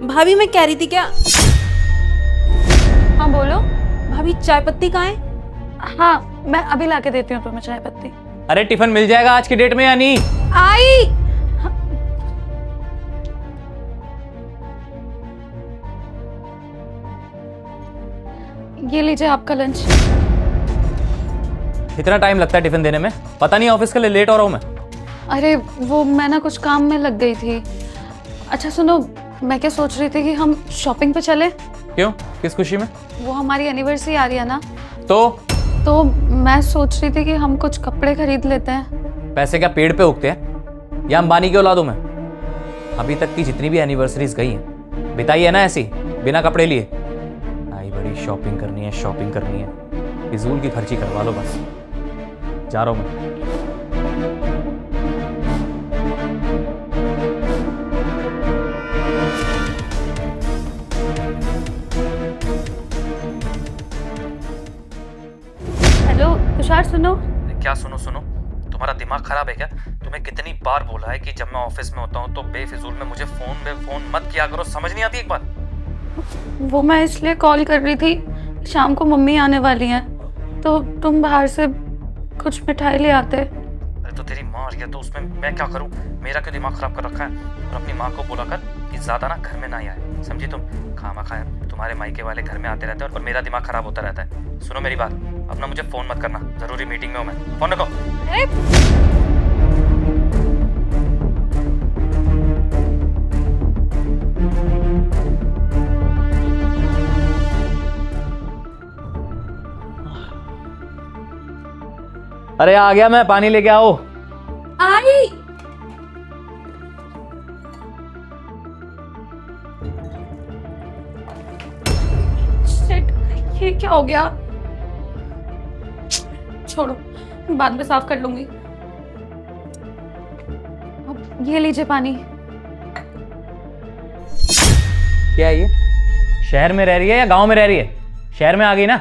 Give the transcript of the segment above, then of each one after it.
भाभी मैं कह रही थी क्या। हाँ बोलो। भाभी चाय पत्ती कहाँ है? हाँ मैं अभी लाके देती हूँ तुम्हें चाय पत्ती। अरे टिफिन मिल जाएगा आज की डेट में या नहीं? आई। ये लीजिए आपका लंच। इतना टाइम लगता है टिफिन देने में? पता नहीं ऑफिस के लिए लेट हो रहा हूँ मैं। अरे वो मैं ना कुछ काम में लग गई थी। अच्छा सुनो, मैं क्या सोच रही थी कि हम शॉपिंग पे चले। क्यों, किस खुशी में? वो हमारी एनिवर्सरी आ रही है ना, तो मैं सोच रही थी कि हम कुछ कपड़े खरीद लेते हैं। पैसे क्या पेड़ पे उगते हैं या अंबानी की औलाद हूं मैं? अभी तक की जितनी भी एनिवर्सरीज गई हैं बिताई है ना ऐसी, बिना कपड़े लिए। आई बड़ी शॉपिंग करनी है, शॉपिंग करनी है, फिजूल की खर्ची करवा लो बस। जा रहा हूं मैं। हेलो तुषार सुनो। क्या सुनो सुनो? तुम्हारा दिमाग खराब है क्या? तुम्हें कितनी बार बोला है कि जब मैं ऑफिस में होता हूँ तो बेफिजूल में मुझे फोन मत किया करो, समझ नहीं आती एक बार? वो मैं इसलिए कॉल कर रही थी, शाम को मम्मी आने वाली हैं तो तुम बाहर से कुछ मिठाई ले आते। अरे तो तेरी माँ या तो उसमें मैं क्या करूँ? मेरा क्यों दिमाग खराब कर रखा है? और अपनी माँ को बोला कर कि ज्यादा ना घर में ना आए, समझी तुम? खामा खाया तुम्हारे मायके वाले घर में आते रहते हैं और मेरा दिमाग खराब होता रहता है। सुनो मेरी बात, अपना मुझे फोन मत करना, जरूरी मीटिंग में हूँ मैं। फोन रखो। अरे आ गया मैं, पानी लेके आओ। आई। शिट, ये क्या हो गया? छोड़ो, बाद में साफ कर लूंगी। अब ये लीजिए पानी। क्या है ये? शहर में रह रही है या गांव में रह रही है? शहर में आ गई ना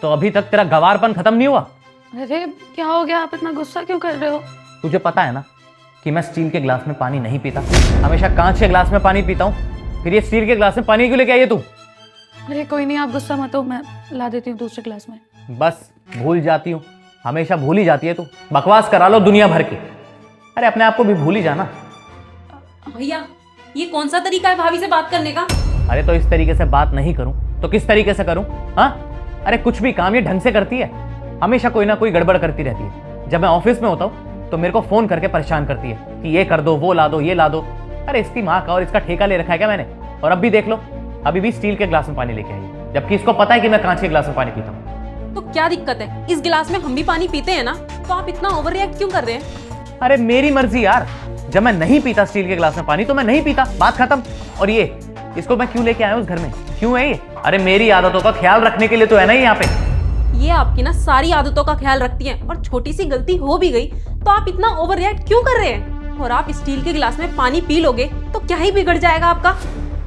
तो अभी तक तेरा गवारपन खत्म नहीं हुआ। अरे क्या हो गया, आप इतना गुस्सा क्यों कर रहे हो? तुझे पता है ना कि मैं स्टील के ग्लास में पानी नहीं पीता, हमेशा कांच के ग्लास में पानी पीता हूँ। फिर ये स्टील के ग्लास में पानी क्यों लेके आई है तू? अरे कोई नहीं, आप गुस्सा मत हो, मैं ला देती हूँ दूसरे ग्लास में। बस भूल जाती हूँ, हमेशा भूल ही जाती है तू। बकवास करा लो दुनिया भर की, अरे अपने आप को भी भूल ही जाना। भैया ये कौन सा तरीका है भाभी से बात करने का? अरे तो इस तरीके से बात नहीं करूं तो किस तरीके से करूं? हाँ, अरे कुछ भी काम ये ढंग से करती है, हमेशा कोई ना कोई गड़बड़ करती रहती है। जब मैं ऑफिस में होता हूँ तो मेरे को फोन करके परेशान करती है कि ये कर दो, वो ला दो, ये ला दो। अरे इसकी माँ का और इसका ठेका ले रखा है क्या मैंने? और अब भी देख लो, अभी भी स्टील के ग्लास में पानी लेके आई है, जबकि इसको पता है कि मैं कांच के ग्लास में पानी पीता हूँ। तो क्या दिक्कत है? इस गिलास में हम भी पानी पीते हैं ना, तो आप इतना ओवर रिएक्ट क्यों कर रहे हैं? अरे मेरी मर्जी यार, जब मैं नहीं पीता स्टील के ग्लास में पानी तो मैं नहीं पीता, बात खत्म। और ये इसको मैं क्यों लेके आया हूँ उस घर में? क्यों है ये? अरे मेरी आदतों का ख्याल रखने के लिए तो है ना यहाँ पे। ये आपकी ना सारी आदतों का ख्याल रखती हैं, और छोटी सी गलती हो भी गई तो आप इतना ओवर रिएक्ट क्यों कर रहे हैं? और आप स्टील के गिलास में पानी पी लोगे तो क्या ही बिगड़ जाएगा आपका?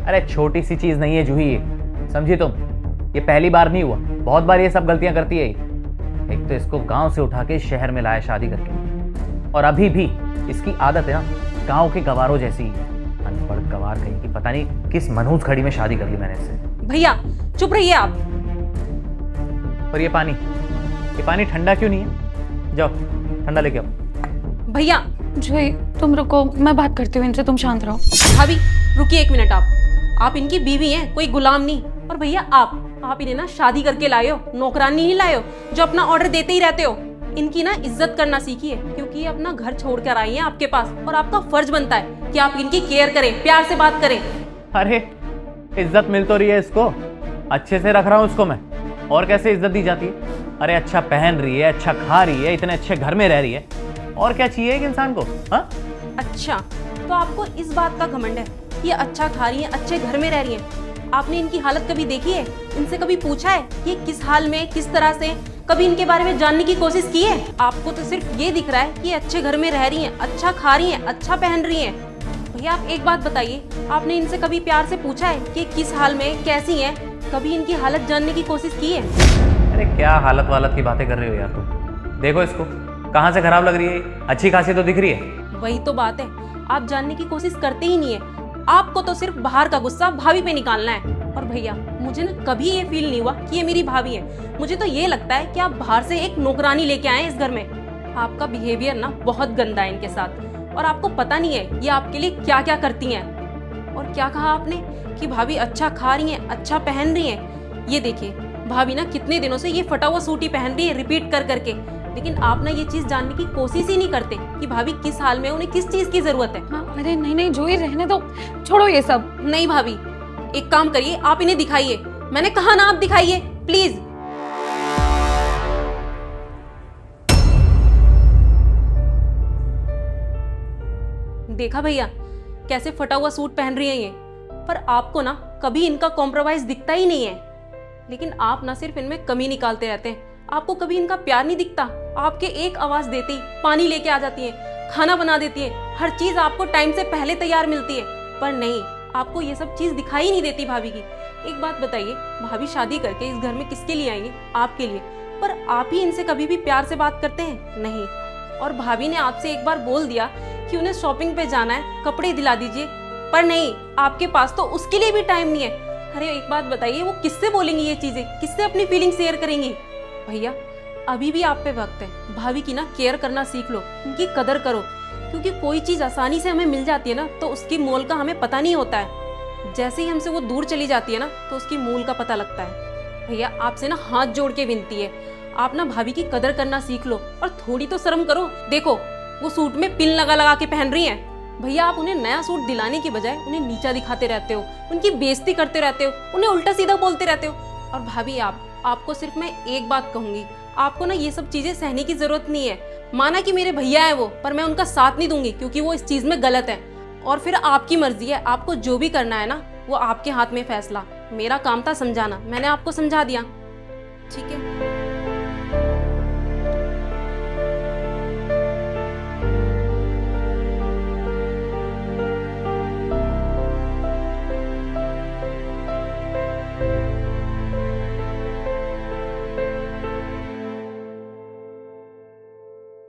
अरे छोटी सी चीज नहीं है जूही, ये समझी तुम? ये पहली बार नहीं हुआ, बहुत बार ये सब गलतियां करती है। एक तो इसको गांव से उठा के शहर में लाया शादी करके, और अभी भी इसकी आदत है ना गांव के गवारों जैसी। अनपढ़ गवार कहीं की, पता नहीं किस मनहूस घड़ी में शादी कर ली मैंने इससे। भैया चुप रहिए आप। और ये पानी ठंडा क्यों नहीं है? जाओ ठंडा लेके आओ। भैया जूही तुम रुको, मैं बात करती हूँ इनसे, तुम शांत रहो। भाभी रुकिए एक मिनट। आप इनकी बीवी हैं, कोई गुलाम नहीं। और भैया आप इन्हें ना शादी करके लाए हो, नौकरानी नहीं लाए हो जो अपना ऑर्डर देते ही रहते हो। इनकी ना इज्जत करना सीखिए, क्योंकि ये अपना घर छोड़कर आई हैं आपके पास, और आपका फर्ज बनता है कि आप इनकी केयर करें, प्यार से बात करें। अरे इज्जत मिल तो रही है इसको, अच्छे से रख रहा हूँ उसको मैं, और कैसे इज्जत दी जाती है? अरे अच्छा पहन रही है, अच्छा खा रही है, इतने अच्छे घर में रह रही है, और क्या चाहिए एक इंसान को? हाँ अच्छा तो आपको इस बात का घमंड है कि ये अच्छा खा रही है, अच्छे घर में रह रही है। आपने इनकी हालत कभी देखी है? इनसे कभी पूछा है कि किस हाल में, किस तरह से? कभी इनके बारे में जानने की कोशिश की है? आपको तो सिर्फ ये दिख रहा है कि अच्छे घर में रह रही हैं, अच्छा खा रही हैं, अच्छा पहन रही हैं। भैया आप एक बात बताइए, आपने इनसे कभी प्यार से पूछा है कि किस हाल में, कैसी हैं? कभी इनकी हालत जानने की कोशिश की है? अरे क्या हालत वालत की बातें कर रही हो यार तुम? देखो इसको, कहाँ से खराब लग रही है? अच्छी खासी तो दिख रही है। वही तो बात है, आप जानने की कोशिश करते ही नहीं है। आपको तो सिर्फ बाहर का गुस्सा भाभी पे निकालना है। और भैया मुझे ना कभी ये फील नहीं हुआ कि ये मेरी भाभी है। मुझे तो ये लगता है कि आप बाहर से एक नौकरानी लेके आए हैं इस घर में। आपका बिहेवियर ना बहुत गंदा है इनके साथ, और आपको पता नहीं है ये आपके लिए क्या क्या करती हैं। और क्या कहा आपने कि भाभी अच्छा खा रही हैं, अच्छा पहन रही हैं। ये देखिए भाभी ना कितने दिनों से ये फटा हुआ सूट ही पहन रही है रिपीट कर करके, लेकिन आप ना ये चीज जानने की कोशिश ही नहीं करते कि भाभी किस हाल में, उन्हें किस चीज की जरूरत है। हाँ, अरे नहीं नहीं जूही, रहने दो, छोड़ो ये सब। नहीं भाभी, एक काम करिए, आप इन्हें दिखाइए। मैंने कहा ना आप दिखाइए प्लीज। देखा भैया कैसे फटा हुआ सूट पहन रही है ये, पर आपको ना कभी इनका कॉम्प्रोमाइज दिखता ही नहीं है। लेकिन आप ना सिर्फ इनमें कमी निकालते रहते हैं, आपको कभी इनका प्यार नहीं दिखता। आपके एक आवाज देते ही पानी लेके आ जाती है, खाना बना देती है, हर चीज आपको टाइम से पहले तैयार मिलती है। पर नहीं, आपको ये सब चीज दिखाई नहीं देती भाभी की। एक बात बताइए, भाभी शादी करके इस घर में किसके लिए आई है? आपके लिए। पर आप ही इनसे कभी भी प्यार से बात करते हैं? नहीं। और भाभी ने आपसे एक बार बोल दिया कि उन्हें शॉपिंग पे जाना है, कपड़े दिला दीजिए, पर नहीं, आपके पास तो उसके लिए भी टाइम नहीं है। अरे एक बात बताइए, वो किससे बोलेंगी ये चीजें, किससे अपनी फीलिंग शेयर करेंगी? भैया अभी भी आप पे वक्त है, भाभी की ना केयर करना सीख लो, उनकी कदर करो, क्योंकि कोई चीज आसानी से हमें मिल जाती है ना तो उसकी मोल का हमें पता नहीं होता है। जैसे ही हमसे वो दूर चली जाती है ना तो उसकी मूल का पता लगता है। भैया आपसे ना हाथ जोड़ के विनती है, आप ना भाभी की कदर करना सीख लो और थोड़ी तो शर्म करो। देखो वो सूट में पिन लगा लगा के पहन रही हैं। भैया आप उन्हें नया सूट दिलाने की बजाय उन्हें नीचा दिखाते रहते हो, उनकी बेइज्जती करते रहते हो, उन्हें उल्टा सीधा बोलते रहते हो। और भाभी आपको सिर्फ मैं एक बात कहूंगी, आपको ना ये सब चीजें सहने की जरूरत नहीं है। माना कि मेरे भैया है वो, पर मैं उनका साथ नहीं दूंगी क्योंकि वो इस चीज में गलत है। और फिर आपकी मर्जी है, आपको जो भी करना है ना वो आपके हाथ में फैसला। मेरा काम था समझाना, मैंने आपको समझा दिया, ठीक है।